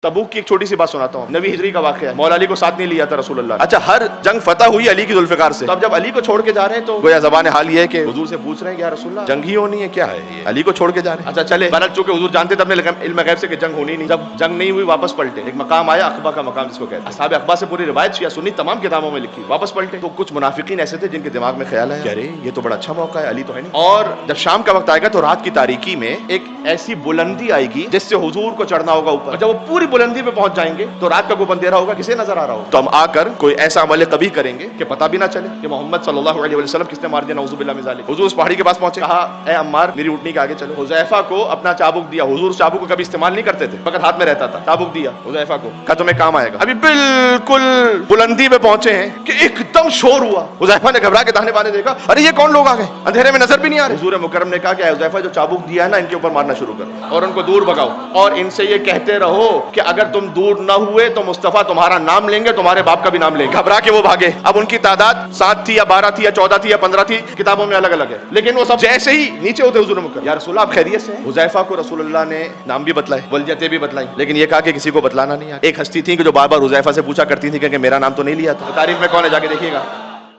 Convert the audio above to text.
तबूक की एक छोटी सी बात सुनाता हूँ, नबी हिजरी का वाक़या है। मौला अली को साथ नहीं लिया था रसूल अल्लाह। अच्छा, हर जंग फतह हुई अली की जुल्फ़िकार से। तो अब जब अली को छोड़ के जा रहे हैं तो गोया ज़बान हाल ये है कि हुजूर से पूछ रहे हैं कि या रसूल अल्लाह जंग ही होनी है, क्या है ये, अली को छोड़ के जा रहे हैं। अच्छा चले, बहरहाल चूंकि हुजूर जानते थे अपने इल्म गैब से कि जंग होनी नहीं, जब जंग नहीं हुई वापस पलटे। एक मकाम आया अखबा का मकाम जिसको कहते हैं, असहाब अखबा से पूरी रिवायत शिया सुन्नी तमाम किताबों में लिखी। वापस पलटे तो कुछ मुनाफिकीन ऐसे थे जिनके दिमाग में ख्याल आया, अरे ये तो बड़ा अच्छा मौका है, अली तो है नहीं। और जब शाम का वक्त आएगा तो रात की तारीकी में एक ऐसी बुलंदी आएगी जिससे हुजूर को चढ़ना होगा ऊपर, और जब वो पूरी बुलंदी पे पहुंच जाएंगे तो रात का कोई अंधेरा होगा, किसे नजर आ रहा होगा। तो हम आकर कोई ऐसा अमल कभी करेंगे कि पता भी ना चले कि मोहम्मद सल्लल्लाहु अलैहि वसल्लम किसने मार दिया, नऊज़ु बिल्लाह मिन ज़ालिक। हुजूर उस पहाड़ी के पास पहुंचे, कहा ए अम्मार मेरी ऊँटनी के आगे चलो। हुज़ैफा को अपना चाबुक दिया, हुजूर चाबुक को कभी इस्तेमाल नहीं करते थे, फकत हाथ में रहता था। चाबुक दिया हुज़ैफा को, कहा तुम्हें काम आएगा। अभी बिल्कुल बुलंदी पे पहुंचे हैं कि एकदम शोर हुआ। हुज़ैफा ने घबरा के दाहिने बाने देखा, अरे ये कौन लोग आ गए, अंधेरे में नजर भी नहीं आ रहे। हुजूर मुकर्रम ने कहा कि हुज़ैफा जो चाबुक दिया है ना, इनके ऊपर मारना शुरू करो और उनको दूर भगाओ, और इनसे ये कहते रहो कि अगर तुम दूर न हुए तो मुस्तफा तुम्हारा नाम लेंगे, तुम्हारे बाप का भी नाम लेंगे। घबरा के वो भागे। अब उनकी तादाद 7 थी या 12 थी या 14 थी या 15 थी, किताबों में अलग अलग है, लेकिन वो सब जैसे ही नीचे होते हुजूर मुकर्रम, या रसूल आप खैरियत से हैं? हुज़ैफा को रसूलुल्लाह ने नाम भी बतलाए, वल्यतें भी बतलाई, लेकिन ये कहा कि किसी को बतलाना नहीं है। एक हस्ती थी कि जो बार बार हुज़ैफा से पूछा करती थी कि मेरा नाम तो नहीं लिया था। तारीख में कौन है, जाके देखिएगा।